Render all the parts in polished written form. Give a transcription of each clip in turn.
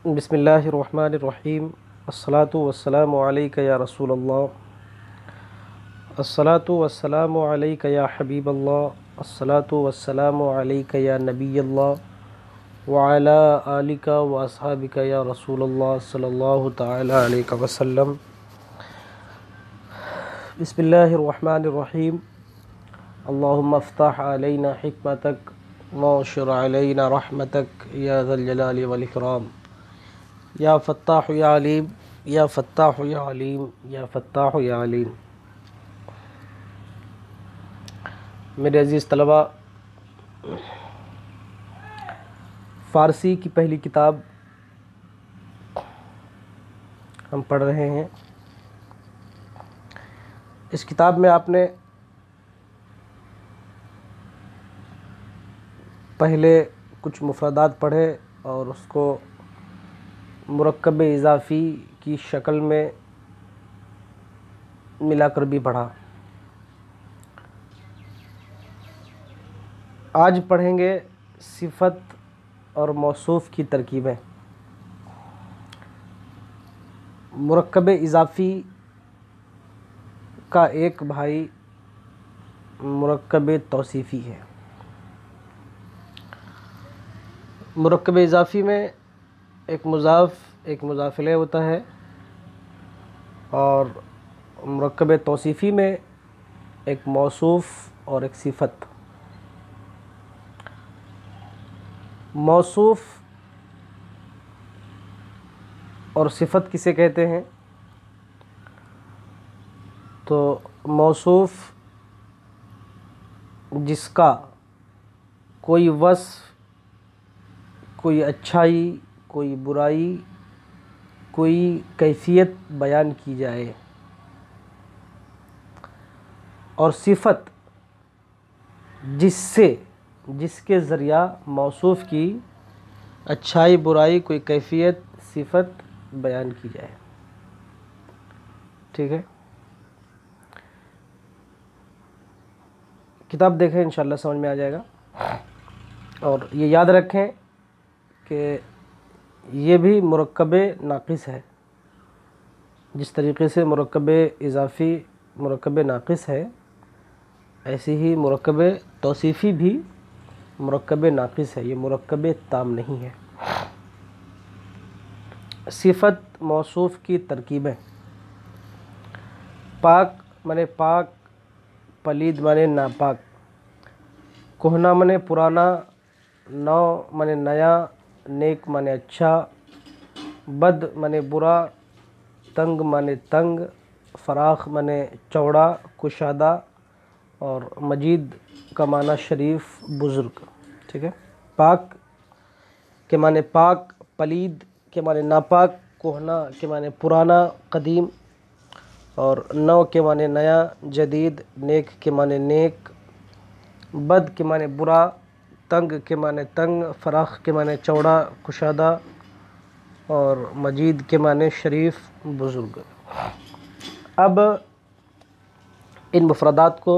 بسم اللہ الرحمن الرحیم الصلاۃ والسلام علیک یا رسول اللہ الصلاۃ والسلام علیک یا حبیب اللہ الصلاۃ والسلام علیک یا نبی اللہ وعلی آلک و اصحابک یا رسول اللہ صلی اللہ تعالی علیہ وسلم۔ بسم اللہ الرحمن الرحیم اللہم افتح علینا حکمتک وانشر علینا رحمتک یا ذا الجلال والاکرام یا فتاح یا علیم یا فتاح یا علیم یا فتاح یا علیم۔ میرے عزیز طلباء، فارسی کی پہلی کتاب ہم پڑھ رہے ہیں۔ اس کتاب میں آپ نے پہلے کچھ مفردات پڑھے اور اس کو مرکب اضافی کی شکل میں ملا کر بھی پڑھا۔ آج پڑھیں گے صفت اور موصوف کی ترکیبیں۔ مرکب اضافی کا ایک بھائی مرکب توصیفی ہے۔ مرکب اضافی میں ایک مضاف ایک مضاف الیہ ہوتا ہے، اور مرکب توصیفی میں ایک موصوف اور ایک صفت۔ موصوف اور صفت کسے کہتے ہیں؟ تو موصوف جس کا کوئی وصف، کوئی اچھائی، کوئی برائی، کوئی کیفیت بیان کی جائے، اور صفت جس کے ذریعہ موصوف کی اچھائی، برائی، کوئی کیفیت، صفت بیان کی جائے۔ ٹھیک ہے، کتاب دیکھیں، انشاءاللہ سمجھ میں آ جائے گا۔ اور یہ یاد رکھیں کہ یہ بھی مرکب ناقص ہے۔ جس طریقے سے مرکب اضافی مرکب ناقص ہے، ایسے ہی مرکب توصیفی بھی مرکب ناقص ہے، یہ مرکب تام نہیں ہے۔ صفت موصوف کی ترکیبیں: پاک مانے پاک، پلید مانے ناپاک، کہنا مانے پرانا، نو مانے نیا، نیک مانے اچھا، بد مانے برا، تنگ مانے تنگ، فراخ مانے چوڑا، کشادہ، اور مجید کا معنی شریف، بزرگ۔ ٹھیک ہے، پاک کے معنی پاک، پلید کے معنی ناپاک، کہنا کے معنی پرانا، قدیم، اور نو کے معنی نیا، جدید، نیک کے معنی نیک، بد کے معنی برا، تنگ کے معنی تنگ، فراخ کے معنی چوڑا، کشادہ، اور مجید کے معنی شریف، بزرگ۔ اب ان مفردات کو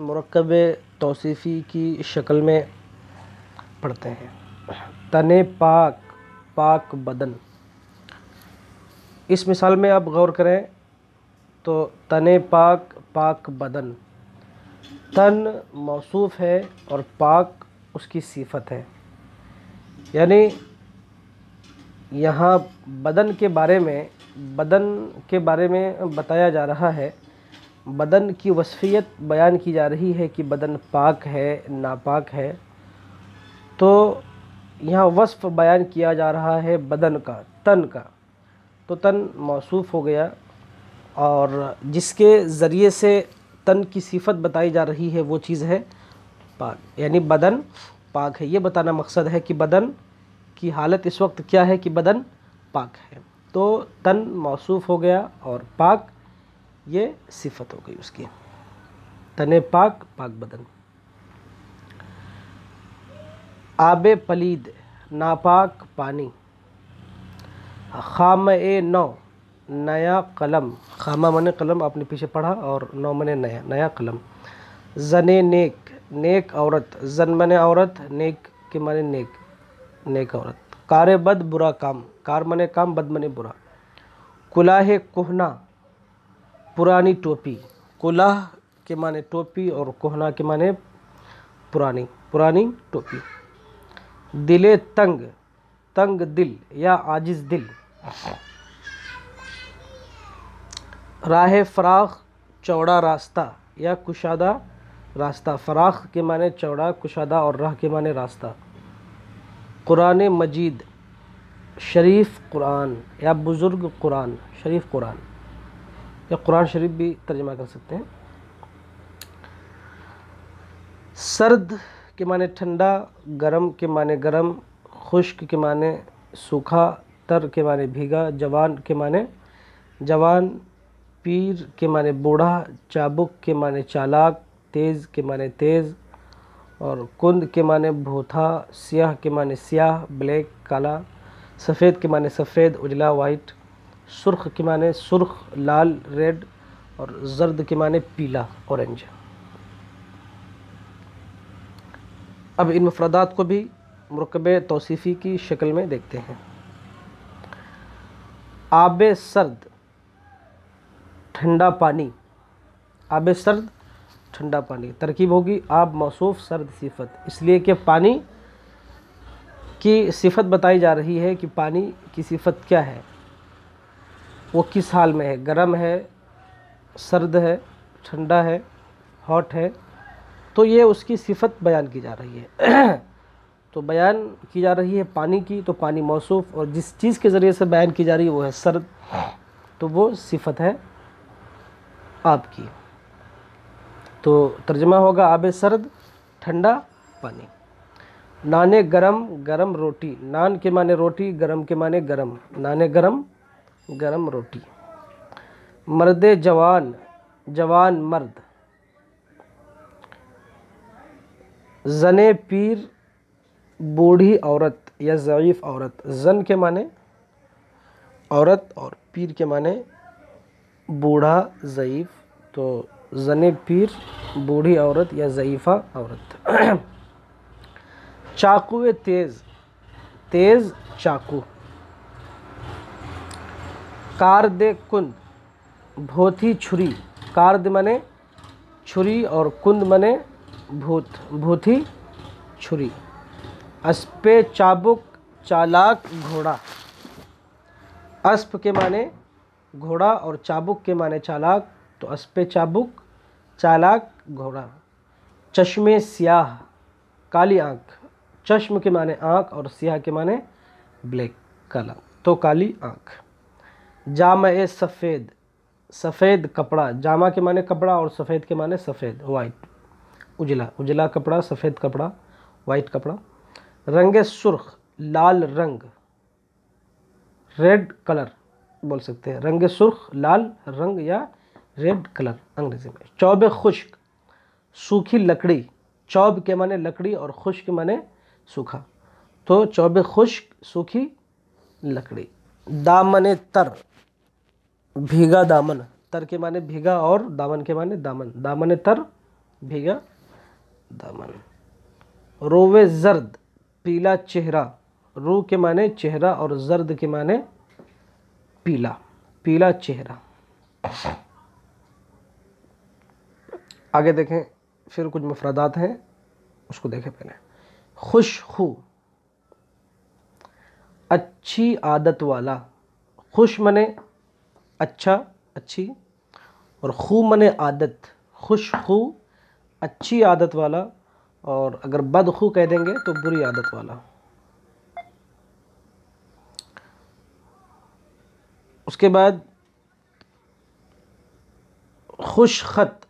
مرکب توصیفی کی شکل میں پڑھتے ہیں۔ تن پاک، پاک بدن۔ اس مثال میں آپ غور کریں تو تن پاک، پاک بدن، تن موصوف ہے اور پاک اس کی صفت ہے۔ یعنی یہاں بدن کے بارے میں بتایا جا رہا ہے، بدن کی وصفیت بیان کی جا رہی ہے کہ بدن پاک ہے، ناپاک ہے۔ تو یہاں وصف بیان کیا جا رہا ہے بدن کا، تن کا، تو تن موصوف ہو گیا، اور جس کے ذریعے سے تن کی صفت بتائی جا رہی ہے وہ چیز ہے پاک، یعنی بدن پاک ہے۔ یہ بتانا مقصد ہے کہ بدن کی حالت اس وقت کیا ہے کہ بدن پاک ہے۔ تو تن موصوف ہو گیا اور پاک یہ صفت ہو گئی اس کی، تن پاک، پاک بدن۔ آب پلید، ناپاک پانی۔ خامہ نو، نیا قلم۔ خامہ منے قلم، آپ نے پیچھے پڑھا، اور نو منے نیا، نیا قلم۔ زن نیک، نیک عورت۔ زن منے عورت، نیک کے معنی نیک، نیک عورت۔ کار بد برا کام، کار منے کام، بد منے برا۔ کلاه کہنا پرانی ٹوپی، کلاه کے معنی ٹوپی اور کہنا کے معنی پرانی، پرانی ٹوپی۔ دل تنگ، تنگ دل یا عاجز دل۔ راہ فراخ چوڑا راستہ یا کشادہ راستہ، فراخ کے معنی چوڑا، کشادہ اور راہ کے معنی راستہ۔ قرآن مجید شریف قرآن یا بزرگ قرآن، شریف قرآن یا قرآن شریف بھی ترجمہ کر سکتے ہیں۔ سرد کے معنی ٹھنڈا، گرم کے معنی گرم، خشک کے معنی سوکھا، تر کے معنی بھیگا، جوان کے معنی جوان، پیر کے معنی بوڑھا، چابک کے معنی چالاک، تیز کے معنی تیز، اور کند کے معنی بھوتھا، سیاہ کے معنی سیاہ بلیک کالا، سفید کے معنی سفید اجلا وائٹ، سرخ کے معنی سرخ لال ریڈ، اور زرد کے معنی پیلا اورنج۔ اب ان مفردات کو بھی مرکب توصیفی کی شکل میں دیکھتے ہیں۔ آب سرد ٹھنڈا پانی، آب سرد ٹھنڈا پانی، ترکیب ہوگی آب موصوف سرد صفت، اس لیے کہ پانی کی صفت بتائی جا رہی ہے کہ پانی کی صفت کیا ہے، وہ کس حال میں ہے، گرم ہے، سرد ہے، ٹھنڈا ہے، ہاٹ ہے، تو یہ اس کی صفت بیان کی جا رہی ہے۔ تو بیان کی جا رہی ہے پانی کی، تو پانی موصوف، اور جس چیز کے ذریعے سے بیان کی جا رہی ہے وہ ہے سرد، تو وہ صفت ہے آب کی۔ تو ترجمہ ہوگا آب سرد ٹھنڈا پانی۔ نان گرم، گرم روٹی، نان کے معنی روٹی، گرم کے معنی گرم، نان گرم گرم روٹی۔ مرد جوان، جوان مرد۔ زن پیر بوڑھی عورت یا ضعیف عورت، زن کے معنی عورت اور پیر کے معنی بوڑھا ضعیف، تو زن پیر بوڑھی عورت یا ضعیفہ عورت۔ چاقو تیز، تیز چاقو۔ کارد کند بھوتھی چھری، کارد منے چھری اور کند منے بھوت، بھوتھی چھری۔ اسپ چابک چالاک گھوڑا، اسپ کے معنی گھوڑا اور چابک کے معنی چالاک، تو اسپ چابک چالاک گھوڑا۔ چشم سیاہ کالی آنکھ، چشم کے معنی آنکھ اور سیاہ کے معنی بلیک کالا، تو کالی آنکھ۔ جامہ سفید، سفید کپڑا، جامہ کے معنی کپڑا اور سفید کے معنی سفید وائٹ، اجلا، اجلا کپڑا، سفید کپڑا، وائٹ کپڑا۔ رنگ سرخ لال رنگ، ریڈ کلر بول سکتے ہیں، رنگ سرخ لال رنگ یا ریڈ کلر انگریزی میں۔ چوب خشک سوکھی لکڑی، چوب کے معنی لکڑی اور خشک کے معنی سوکھا، تو چوب خشک سوکھی لکڑی۔ دامن تر بھیگا دامن، تر کے معنی بھیگا اور دامن کے معنی دامن، دامن تر بھیگا دامن۔ روے زرد پیلا چہرہ، رو کے معنی چہرہ اور زرد کے معنی پیلا، پیلا چہرہ۔ آگے دیکھیں پھر کچھ مفردات ہیں، اس کو دیکھیں پہلے۔ خوش خو اچھی عادت والا، خوش منے اچھا اچھی، اور خو منے عادت، خوش خو اچھی عادت والا، اور اگر بد خو کہہ دیں گے تو بری عادت والا۔ اس کے بعد خوش خط،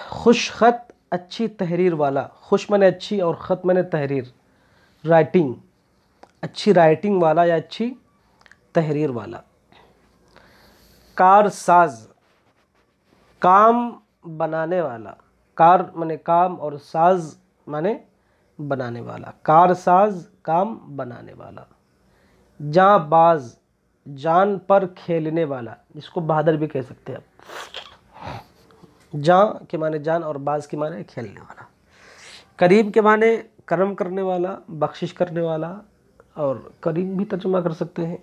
خوش خط اچھی تحریر والا، خوش منے اچھی اور خط منے تحریر، رائٹنگ، اچھی رائٹنگ والا یا اچھی تحریر والا۔ کار ساز کام بنانے والا، کار منے کام اور ساز منے بنانے والا، کار ساز کام بنانے والا۔ جاں باز جان پر کھیلنے والا، جس کو بہادر بھی کہہ سکتے ہیں آپ، جاں کے معنی جان اور باز کے معنی کھیلنے والا۔ کریم کے معنی کرم کرنے والا، بخشش کرنے والا، اور کریم بھی ترجمہ کر سکتے ہیں.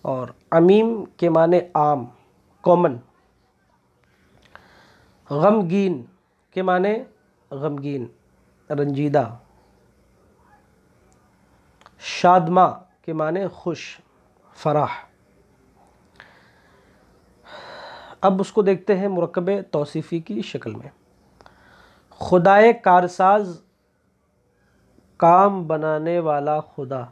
اور عمیم کے معنی عام، کامن. غمگین کے معنی غمگین، رنجیدہ. شادماں کے معنی خوش، فرح. اب اس کو دیکھتے ہیں مرکب توصیفی کی شکل میں. خدائے کارساز، کام بنانے والا خدا.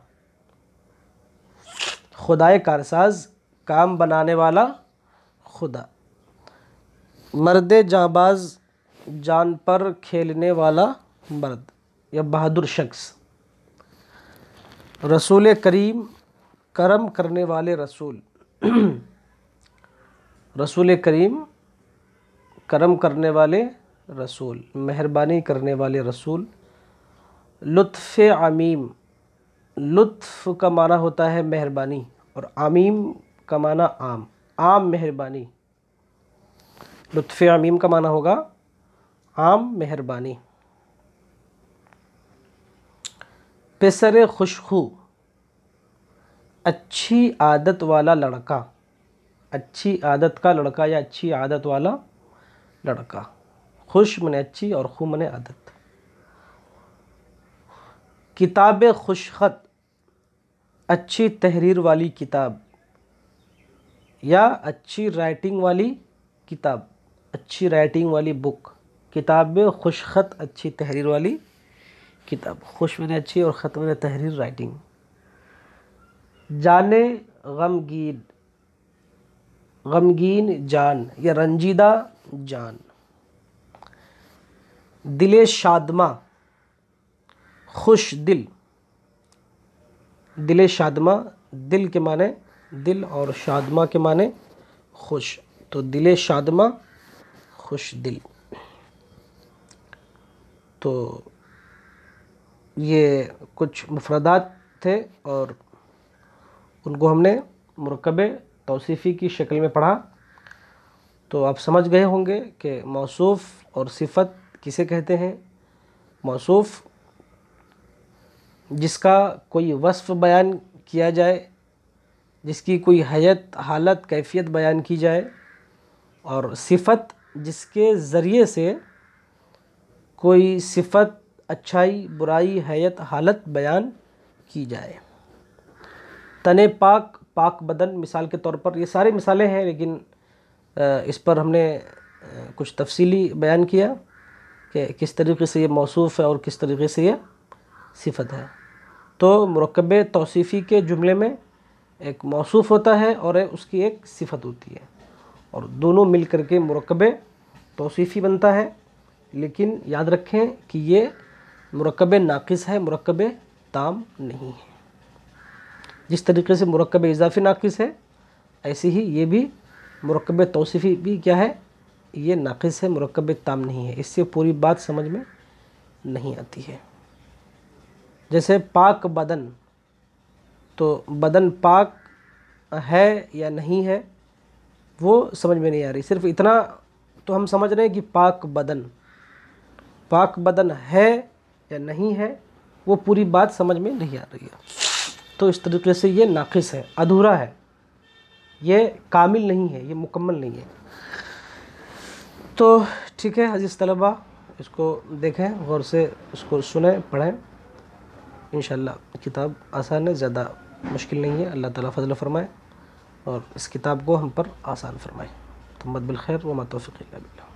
خدائے کارساز، کام بنانے والا خدا. مرد جانباز، جان پر کھیلنے والا مرد یا بہادر شخص. رسول کریم، کرم کرنے والے رسول. رسول کریم، کرم کرنے والے رسول، مہربانی کرنے والے رسول. لطف عمیم، لطف کا معنی ہوتا ہے مہربانی، اور عمیم کا معنی عام، عام مہربانی. لطف عمیم کا معنی ہوگا عام مہربانی. پسر خوشخو، اچھی عادت والا لڑکا. اچھی عادت کا لڑکا یا اچھی عادت والا لڑکا. خوش منے اچھی اور خو منے عادت. کتاب خوش خط، اچھی تحریر والی کتاب یا اچھی رائٹنگ والی کتاب، اچھی رائٹنگ والی بک. کتاب خوش خط، اچھی تحریر والی کتاب. خوش منے اچھی اور خط منے تحریر، رائٹنگ. جانے غمگین، غمگین جان یا رنجیدہ جان. دل شادماں، خوش دل. دل شادماں، دل کے معنی دل اور شادماں کے معنی خوش. تو دل شادماں، خوش دل. تو یہ کچھ مفردات تھے اور ان کو ہم نے مرکب توصیفی کی شکل میں پڑھا. تو آپ سمجھ گئے ہوں گے کہ موصوف اور صفت کسے کہتے ہیں. موصوف جس کا کوئی وصف بیان کیا جائے، جس کی کوئی حیت، حالت، کیفیت بیان کی جائے. اور صفت جس کے ذریعے سے کوئی صفت، اچھائی، برائی، حیت، حالت بیان کی جائے. تن پاک، پاک بدن مثال کے طور پر. یہ سارے مثالیں ہیں لیکن اس پر ہم نے کچھ تفصیلی بیان کیا کہ کس طریقے سے یہ موصوف ہے اور کس طریقے سے یہ صفت ہے. تو مرکب توصیفی کے جملے میں ایک موصوف ہوتا ہے اور اس کی ایک صفت ہوتی ہے، اور دونوں مل کر کے مرکب توصیفی بنتا ہے. لیکن یاد رکھیں کہ یہ مرکب ناقص ہے، مرکب تام نہیں ہے. جس طریقے سے مرکب اضافی ناقص ہے، ایسے ہی یہ بھی مرکب توصیفی بھی کیا ہے، یہ ناقص ہے، مرکب تام نہیں ہے. اس سے پوری بات سمجھ میں نہیں آتی ہے. جیسے پاک بدن، تو بدن پاک ہے یا نہیں ہے وہ سمجھ میں نہیں آ رہی. صرف اتنا تو ہم سمجھ رہے ہیں کہ پاک بدن ہے یا نہیں ہے، وہ پوری بات سمجھ میں نہیں آ رہی ہے. تو اس طریقے سے یہ ناقص ہے، ادھورا ہے، یہ کامل نہیں ہے، یہ مکمل نہیں ہے. تو ٹھیک ہے عزیز طلبہ، اس کو دیکھیں غور سے، اس کو سنیں، پڑھیں. انشاءاللہ کتاب آسان ہے، زیادہ مشکل نہیں ہے. اللہ تعالیٰ فضل فرمائے اور اس کتاب کو ہم پر آسان فرمائے. تمت بالخیر وما توفیق الا باللہ.